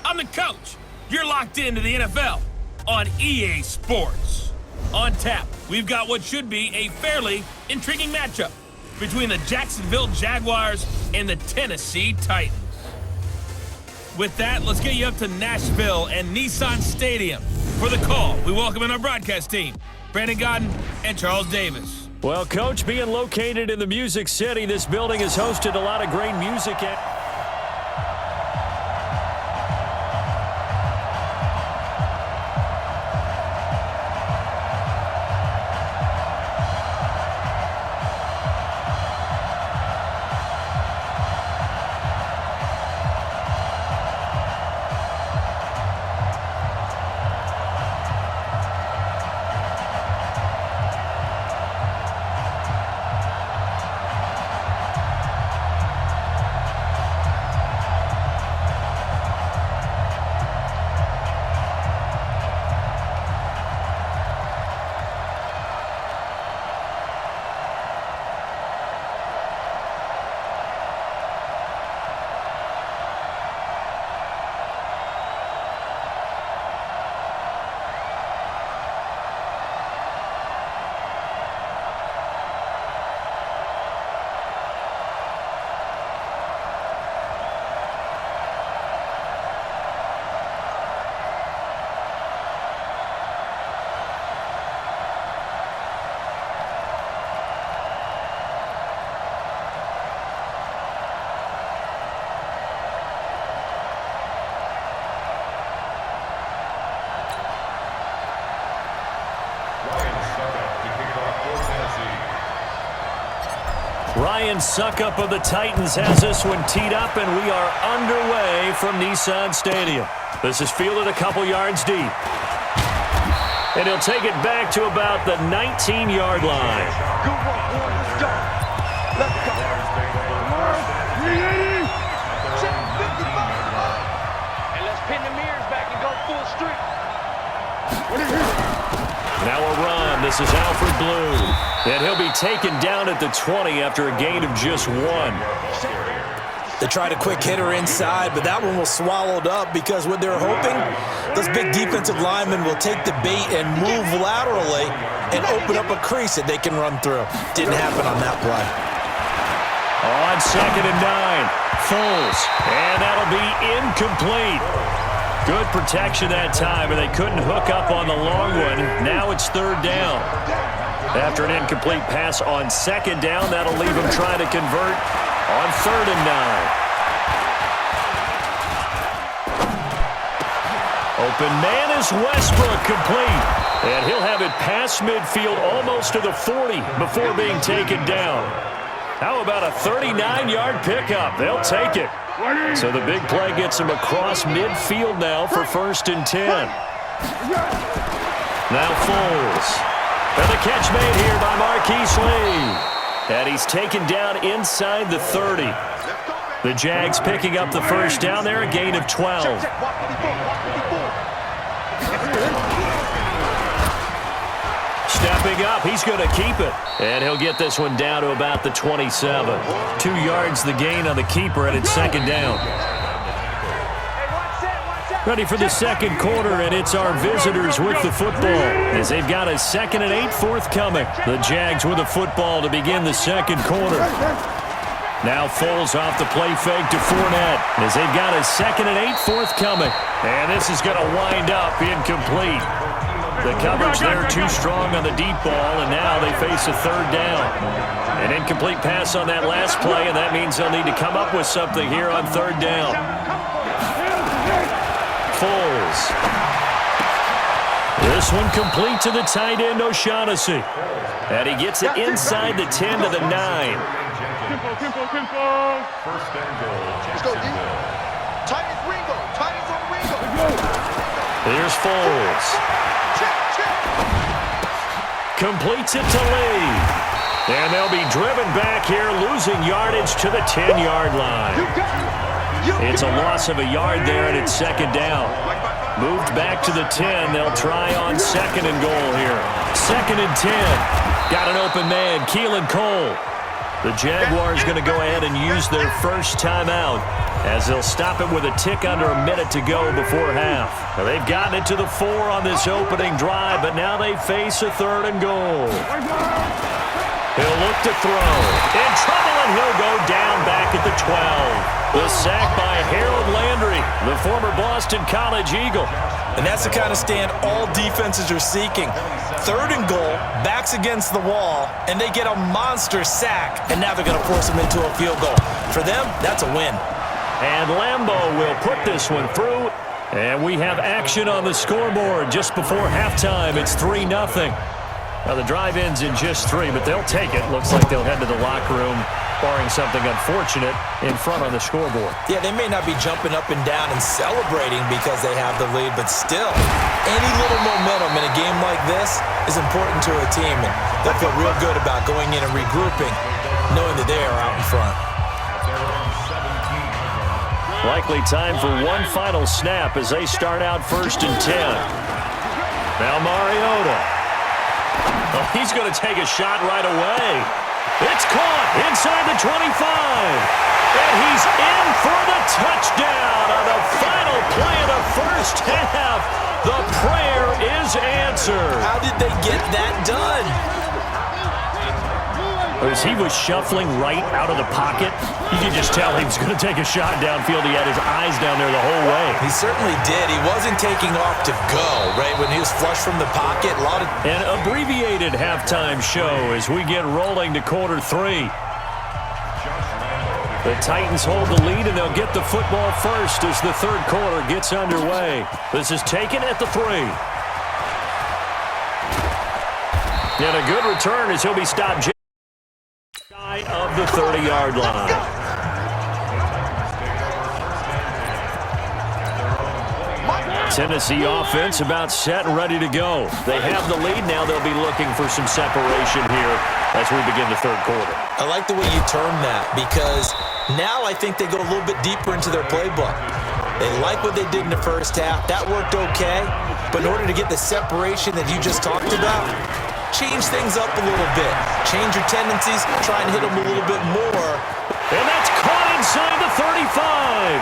I'm the coach. You're locked into the NFL on EA Sports. On tap, we've got what should be a fairly intriguing matchup between the Jacksonville Jaguars and the Tennessee Titans. With that, let's get you up to Nashville and Nissan Stadium. For the call, we welcome in our broadcast team, Brandon Godden and Charles Davis. Well, Coach, being located in the Music City, this building has hosted a lot of great music. Ryan Suckup of the Titans has this one teed up, and we are underway from Nissan Stadium. This is fielded a couple yards deep. And he'll take it back to about the 19-yard line. Good work, boy. Let's go. Let's go. Check 55. And let's pin the mirrors back and go full streak. Now a run. This is Alfred Blue. And he'll be taken down at the 20 after a gain of just 1. They tried a quick hitter inside, but that one was swallowed up because what they're hoping, those big defensive linemen will take the bait and move laterally and open up a crease that they can run through. Didn't happen on that play. On 2nd and 9, Foles. And that'll be incomplete. Good protection that time, and they couldn't hook up on the long one. Now it's 3rd down. After an incomplete pass on 2nd down, that'll leave them trying to convert on 3rd and 9. Open man is Westbrook, complete. And he'll have it past midfield almost to the 40 before being taken down. How about a 39-yard pickup? They'll take it. So the big play gets him across midfield now for 1st and 10. Now Foles. And the catch made here by Marquise Lee. And he's taken down inside the 30. The Jags picking up the 1st down there, a gain of 12. Stepping up, he's going to keep it. And he'll get this one down to about the 27. 2 yards the gain on the keeper, and it's 2nd down. Ready for the 2nd quarter, and it's our visitors with the football as they've got a 2nd and 8 forthcoming. The Jags with the football to begin the 2nd quarter. Now Foles off the play fake to Fournette as they've got a 2nd and 8 forthcoming. And this is going to wind up incomplete. The coverage there too strong on the deep ball, and now they face a 3rd down. An incomplete pass on that last play, and that means they'll need to come up with something here on 3rd down. Foles. This one complete to the tight end, O'Shaughnessy. And he gets it inside the 10 to the 9. First and goal. Let's go, D. Titans Ringo. Titans on Ringo. Here's Foles. Completes it to Lee. And they'll be driven back here, losing yardage to the 10-yard line. It's a loss of a yard there, and it's 2nd down. Moved back to the 10. They'll try on 2nd and goal here. 2nd and 10. Got an open man, Keelan Cole. The Jaguars going to go ahead and use their first timeout. as they'll stop it with a tick under a minute to go before half. Now, they've gotten it to the 4 on this opening drive, but now they face a 3rd and goal. He'll look to throw. In trouble, and he'll go down back at the 12. The sack by Harold Landry, the former Boston College Eagle. And that's the kind of stand all defenses are seeking. 3rd and goal, backs against the wall, and they get a monster sack, and now they're going to force them into a field goal. For them, that's a win. And Lambeau will put this one through. And we have action on the scoreboard just before halftime. It's 3-0. Now, the drive ends in just 3, but they'll take it. Looks like they'll head to the locker room, barring something unfortunate, in front on the scoreboard. Yeah, they may not be jumping up and down and celebrating because they have the lead, but still, any little momentum in a game like this is important to a team, and they'll feel real good about going in and regrouping, knowing that they are out in front. Likely time for one final snap as they start out 1st and 10. Now Mariota. Oh, he's going to take a shot right away. It's caught inside the 25. And he's in for the touchdown on the final play of the first half. The prayer is answered. How did they get that done? As he was shuffling right out of the pocket, you could just tell he was going to take a shot downfield. He had his eyes down there the whole way. He certainly did. He wasn't taking off to go, right? When he was flush from the pocket, a lot of... An abbreviated halftime show as we get rolling to quarter 3. The Titans hold the lead, and they'll get the football first as the 3rd quarter gets underway. This is taken at the 3. And a good return as he'll be stopped shy of the 30-yard line. Tennessee offense about set and ready to go. They have the lead now. They'll be looking for some separation here as we begin the 3rd quarter. I like the way you term that because now I think they go a little bit deeper into their playbook. They like what they did in the first half. That worked okay. But in order to get the separation that you just talked about, change things up a little bit. Change your tendencies, try and hit them a little bit more. And that's caught inside the 35.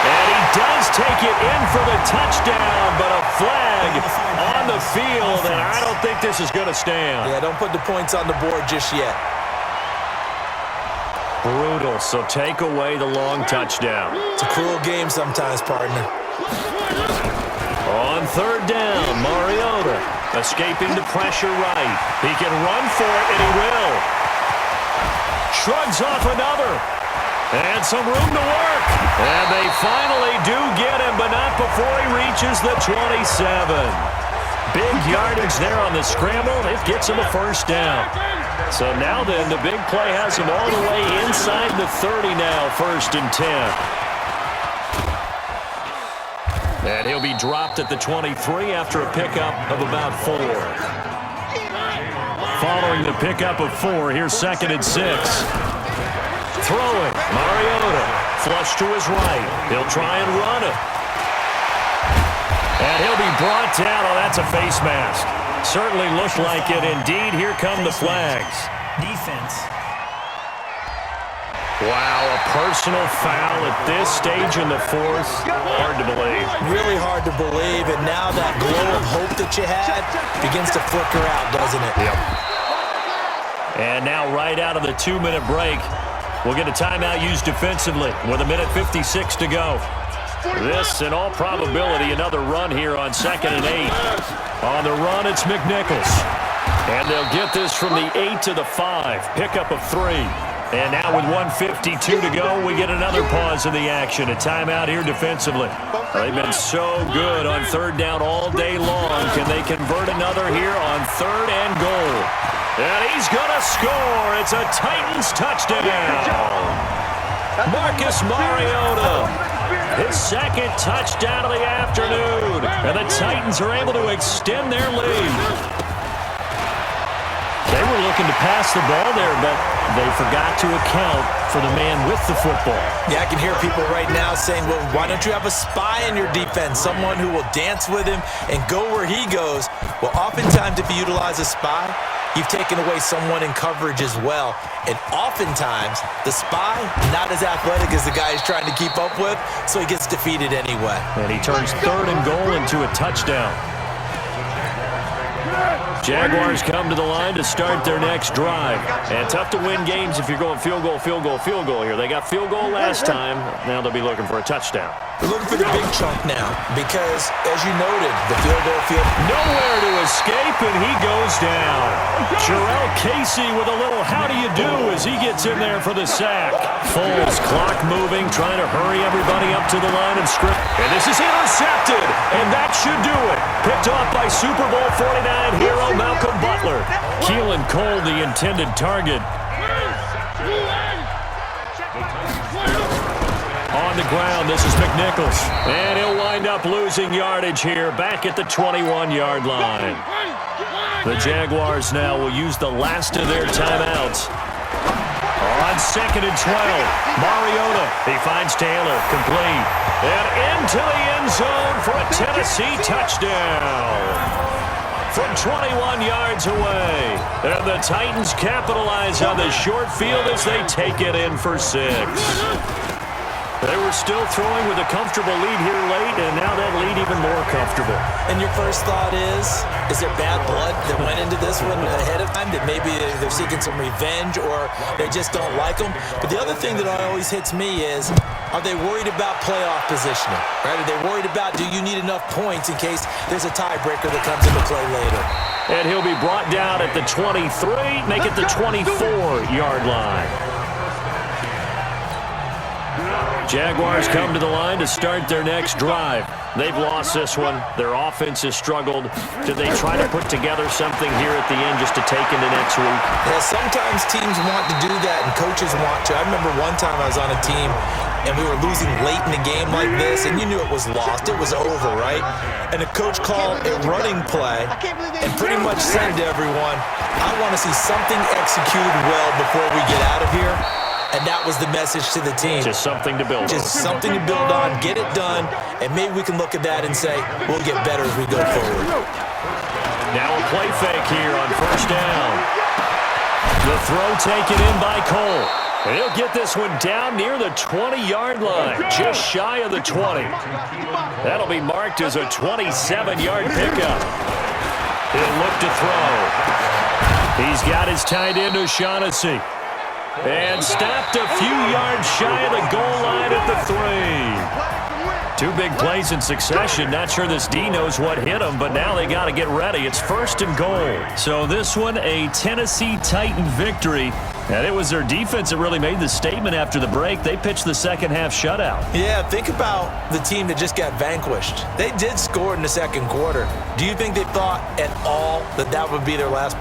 And he does take it in for the touchdown, but a flag on the field, and I don't think this is going to stand. Yeah, don't put the points on the board just yet. Brutal, so take away the long touchdown. It's a cruel game sometimes, partner. On 3rd down, Mariota escaping the pressure right. He can run for it, and he will. Shrugs off another. And some room to work. And they finally do get him, but not before he reaches the 27. Big yardage there on the scramble. It gets him a 1st down. So now then, the big play has him all the way inside the 30 now, 1st and 10. And he'll be dropped at the 23 after a pickup of about 4. Following the pickup of 4, here's 2nd and 6. Throwing, Mariota, flush to his right. He'll try and run it. And he'll be brought down. Oh, that's a face mask. Certainly looked like it. Indeed, here come the flags. Defense. Wow, a personal foul at this stage in the 4th. Hard to believe. Really hard to believe, and now that glow of hope that you had begins to flicker out, doesn't it? Yep. And now right out of the 2-minute break, we'll get a timeout used defensively with 1:56 to go. This, in all probability, another run here on 2nd and 8. On the run, it's McNichols. And they'll get this from the 8 to the 5. Pickup of 3. And now with 1:52 to go, we get another pause in the action. A timeout here defensively. They've been so good on 3rd down all day long. Can they convert another here on 3rd and goal? And he's going to score. It's a Titans touchdown. Marcus Mariota, his 2nd touchdown of the afternoon. And the Titans are able to extend their lead. They were looking to pass the ball there, but they forgot to account for the man with the football. Yeah, I can hear people right now saying, well, why don't you have a spy in your defense, someone who will dance with him and go where he goes? Well, oftentimes if you utilize a spy, you've taken away someone in coverage as well. And oftentimes, the spy, not as athletic as the guy he's trying to keep up with, so he gets defeated anyway. And he turns 3rd and goal into a touchdown. Jaguars come to the line to start their next drive. And tough to win games if you're going field goal, field goal, field goal here. They got field goal last time. Now they'll be looking for a touchdown. They're looking for the big chunk now because, as you noted, the field goal nowhere to escape, and he goes down. Jarrell Casey with a little how do you do as he gets in there for the sack. Foles, clock moving, trying to hurry everybody up to the line of scrimmage. And this is intercepted, and that should do it. Picked off by Super Bowl 49 hero Malcolm Butler. Keelan Cole, the intended target. On the ground, this is McNichols. And he'll wind up losing yardage here, back at the 21-yard line. The Jaguars now will use the last of their timeouts. On 2nd and 12, Mariota, he finds Taylor, complete. And into the end zone for a Tennessee touchdown. From 21 yards away. And the Titans capitalize on the short field as they take it in for 6. They were still throwing with a comfortable lead here late, and now that lead even more comfortable. And your first thought is there bad blood that went into this one ahead of time, that maybe they're seeking some revenge or they just don't like them? But the other thing that always hits me is, are they worried about playoff positioning? Right? Are they worried about, do you need enough points in case there's a tiebreaker that comes into play later? And he'll be brought down at the 23, make it the 24-yard line. Jaguars come to the line to start their next drive. They've lost this one. Their offense has struggled. Do they try to put together something here at the end just to take into next week? Yeah, sometimes teams want to do that and coaches want to. I remember one time I was on a team and we were losing late in the game like this, and you knew it was lost. It was over, right? And the coach called a running play and pretty much said to everyone, I want to see something executed well before we get out of here. And that was the message to the team. Just something to build on. Just something to build on, get it done, and maybe we can look at that and say, we'll get better as we go forward. Now a play fake here on 1st down. The throw taken in by Cole. And he'll get this one down near the 20-yard line, just shy of the 20. That'll be marked as a 27-yard pickup. He'll look to throw. He's got his tight end O'Shaughnessy. And stopped a few yards shy of the goal line at the 3. 2 big plays in succession. Not sure this D knows what hit him, but now they got to get ready. It's 1st and goal. So this one, a Tennessee Titan victory. And it was their defense that really made the statement after the break. They pitched the second half shutout. Yeah, think about the team that just got vanquished. They did score in the second quarter. Do you think they thought at all that that would be their last